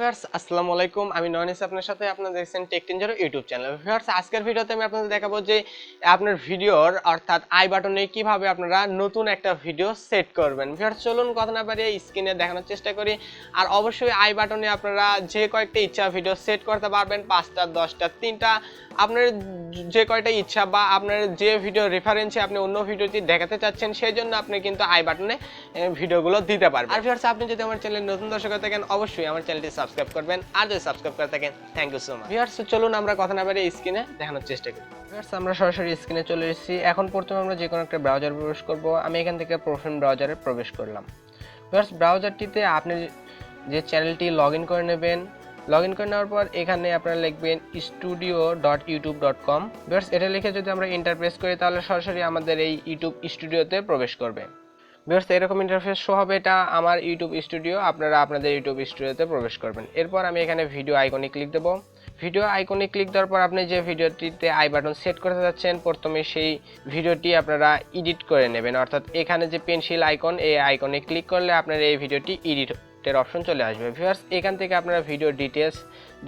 Viewers আসসালামু আলাইকুম আমি নয়নিস আপনার সাথে আপনারা দেখছেন techtenzero ইউটিউব চ্যানেল। ভিউয়ার্স আজকের ভিডিওতে আমি আপনাদের দেখাবো যে আপনার ভিডিওর অর্থাৎ আই বাটনে কিভাবে আপনারা নতুন একটা ভিডিও সেট করবেন। ভিউয়ার্স চলুন কথা না বাড়িয়ে স্ক্রিনে দেখানোর চেষ্টা করি। আর অবশ্যই আই বাটনে আপনারা যে কয়েকটা ইচ্ছা ভিডিও সেট করতে পারবেন, 5টা 10টা 3টা আপনার যে কয়টা ইচ্ছা বা আপনার যে ভিডিও রেফারেন্সে আপনি অন্য ভিডিওটি দেখাতে চাচ্ছেন সেই জন্য আপনি কিন্তু আই বাটনে ভিডিওগুলো দিতে পারবেন। আর ভিউয়ার্স আপনি যদি আমার চ্যানেলে নতুন দর্শক হয়ে থাকেন অবশ্যই আমার চ্যানেলটি সাবস্ক্রাইব করবেন, আর যদি সাবস্ক্রাইব করে থাকেন thank you so much. Viewers চলুন আমরা কথা না বাড়িয়ে স্ক্রিনে দেখানোর চেষ্টা করি। ভিউয়ার্স আমরা সরাসরি স্ক্রিনে চলে এসেছি। এখন প্রথমে আমরা যে কোনো একটা ব্রাউজারে প্রবেশ করব। আমি এখান থেকে প্রোফাইল ব্রাউজারে প্রবেশ করলাম। ভিউয়ার্স ব্রাউজারটিতে আপনি যে চ্যানেলটি লগইন করে নেবেন, লগইন করে নেওয়ার পর এখানে আপনারা লিখবেন studio.youtube.com। ভিউয়ার্স এটা লিখে যদি আমরা এন্টার প্রেস করি তাহলে সরাসরি আমাদের এই ইউটিউব স্টুডিওতে প্রবেশ করবে। ভিউয়ার্স এরকম ইন্টারফেস শো হবে, এটা আমার ইউটিউব স্টুডিও, আপনারা আপনাদের ইউটিউব স্টুডিওতে প্রবেশ করবেন। এরপর আমি এখানে ভিডিও আইকনে ক্লিক দেব। ভিডিও আইকনে ক্লিক দেওয়ার পর আপনি যে ভিডিওটিতে আই বাটন সেট করতে যাচ্ছেন প্রথমে সেই ভিডিওটি আপনারা এডিট করে নেবেন, অর্থাৎ এখানে যে পেন্সিল আইকন এই আইকনে ক্লিক করলে আপনার এই ভিডিওটি এডিটের অপশন চলে আসবে। ভিউয়ার্স এখান থেকে আপনারা ভিডিও ডিটেলস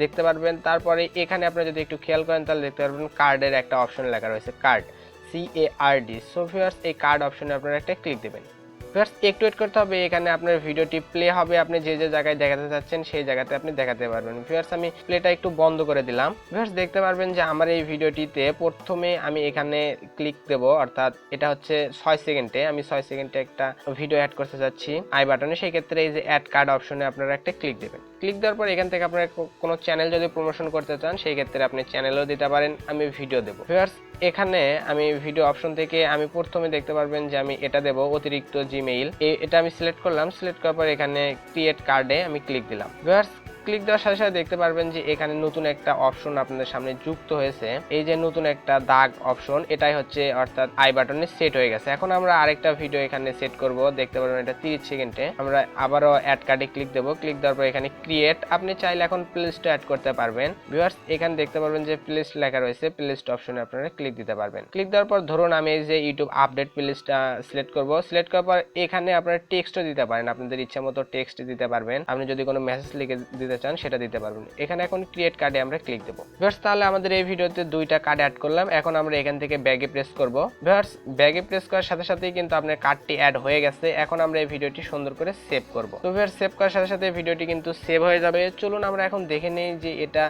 দেখতে পারবেন। তারপরে এখানে আপনারা যদি একটু খেয়াল করেন তাহলে দেখতে পারবেন কার্ডের একটা অপশন লেখা রয়েছে, কার্ড CARD। সো ভিউয়ার্স এই কার্ড অপশনে আপনারা একটা ক্লিক দেবেন। ভিউয়ার্স একটু ওয়েট করতে হবে, এখানে আপনার ভিডিওটি প্লে হবে, আপনি যে যে জায়গায় দেখাতে চাচ্ছেন সেই জায়গাতে আপনি দেখাতে পারবেন। ভিউয়ার্স আমি প্লেটা একটু বন্ধ করে দিলাম। ভিউয়ার্স দেখতে পারবেন যে আমার এই ভিডিওটিতে প্রথমে আমি এখানে ক্লিক দেব, অর্থাৎ এটা হচ্ছে 6 সেকেন্ডে, আমি 6 সেকেন্ডে একটা ভিডিও অ্যাড করতে যাচ্ছি আই বাটনে। সেই ক্ষেত্রে এই যে অ্যাড কার্ড অপশনে আপনারা একটা ক্লিক দেবেন। ক্লিক দেওয়ার পর এখান থেকে আপনারা কোনো চ্যানেল যদি প্রমোশন করতে চান সেই ক্ষেত্রে আপনি চ্যানেলও দিতে পারেন, আমি ভিডিও দেব। ভিউয়ার্স এখানে আমি ভিডিও অপশন থেকে আমি প্রথমে দেখতে পারবেন যে আমি এটা দেব অতিরিক্ত জিমেইল, এটা আমি সিলেক্ট করলাম। সিলেক্ট করার পর এখানে ক্রিয়েট কার্ডে আমি ক্লিক দিলাম। ভিউয়ার্স ক্লিক দেওয়ার সাথে সাথে দেখতে পারবেন যে এখানে নতুন একটা অপশন আপনাদের সামনে যুক্ত হয়েছে, এই যে নতুন একটা দাগ অপশন, এটাই হচ্ছে অর্থাৎ আই বাটনে সেট হয়ে গেছে। এখন আমরা আরেকটা ভিডিও এখানে সেট করব, দেখতে পারবেন এটা 30 সেকেন্ডে। আমরা আবারও অ্যাড কার্ডে ক্লিক দেব। ক্লিক দেওয়ার পর এখানে ক্রিয়েট, আপনি চাইলে এখন প্লেলিস্ট অ্যাড করতে পারবেন। ভিউয়ার্স এখানে দেখতে পারবেন যে প্লেলিস্ট লেখা রয়েছে, প্লেলিস্ট অপশনে আপনারা ক্লিক দিতে পারবেন। ক্লিক দেওয়ার পর ধরুন আমি এই যে ইউটিউব আপডেট প্লেলিস্টটা সিলেক্ট করব। সিলেক্ট করার পর এখানে আপনারা টেক্সটও দিতে পারেন, আপনাদের ইচ্ছা মতো টেক্সট দিতে পারবেন। আপনি যদি কোনো মেসেজ লিখে দিতে চান সেটা দিতে পারবেন। এখানে এখন ক্রিয়েট কার্ডে আমরা ক্লিক দেব। ভিউয়ার্স তাহলে আমাদের এই ভিডিওতে দুইটা কার্ড অ্যাড করলাম। এখন আমরা এখান থেকে ব্যাগে প্রেস করব। ভিউয়ার্স ব্যাগে প্রেস করার সাথে সাথেই কিন্তু আপনার কার্ডটি অ্যাড হয়ে গেছে। এখন আমরা এই ভিডিওটি সুন্দর করে সেভ করব। তো ভিউয়ার্স সেভ করার সাথে সাথে ভিডিওটি কিন্তু সেভ হয়ে যাবে। চলুন আমরা এখন দেখে নেই যে এটা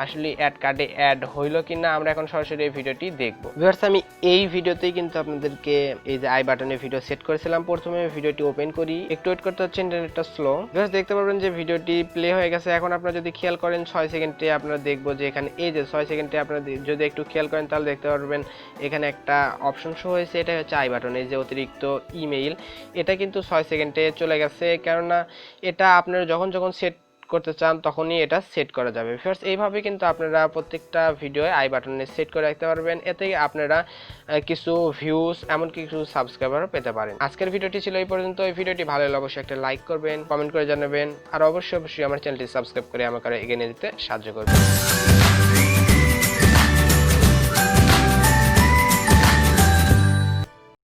আসলে অ্যাড কার্ডে অ্যাড হইলো কিনা। আমরা এখন সরাসরি এই ভিডিওটি দেখব। ভিউয়ার্স আমি এই ভিডিওতেই কিন্তু আপনাদেরকে এই যে আই বাটনে ভিডিও সেট করেছিলাম। প্রথমে ভিডিওটি ওপেন করি, একটু ওয়েট করতে হচ্ছে, ইন্টারনেটটা স্লো। ভিউয়ার্স দেখতে পারবেন যে ভিডিওটি প্লে হয়ে গেছে। এখন আপনারা যদি খেয়াল করেন 6 সেকেন্ডে আপনারা দেখবো যে এখানে এই যে 6 সেকেন্ডে আপনারা যদি একটু খেয়াল করেন তাহলে দেখতে পারবেন এখানে একটা অপশন শো হয়েছে, এটা হচ্ছে আই বাটন, এই যে অতিরিক্ত ইমেইল, এটা কিন্তু 6 সেকেন্ডে চলে গেছে। কেননা এটা আপনারা যখন সেট করতে চান তখনই এটা সেট করা যাবে। ভিউয়ার্স এইভাবে কিন্তু আপনারা প্রত্যেকটা ভিডিও আই বাটনে সেট করে রাখতে পারবেন, এতে আপনারা কিছু ভিউজ এমনকি কিছু সাবস্ক্রাইবারও পেতে পারেন। আজকের ভিডিওটি ছিল এই পর্যন্ত। এই ভিডিওটি ভালো লাগলে অবশ্যই একটা লাইক করবেন, কমেন্ট করে জানাবেন, আর অবশ্যই আমার চ্যানেলটি সাবস্ক্রাইব করে আমাকে এগিয়ে নিয়ে যেতে সাহায্য করবেন।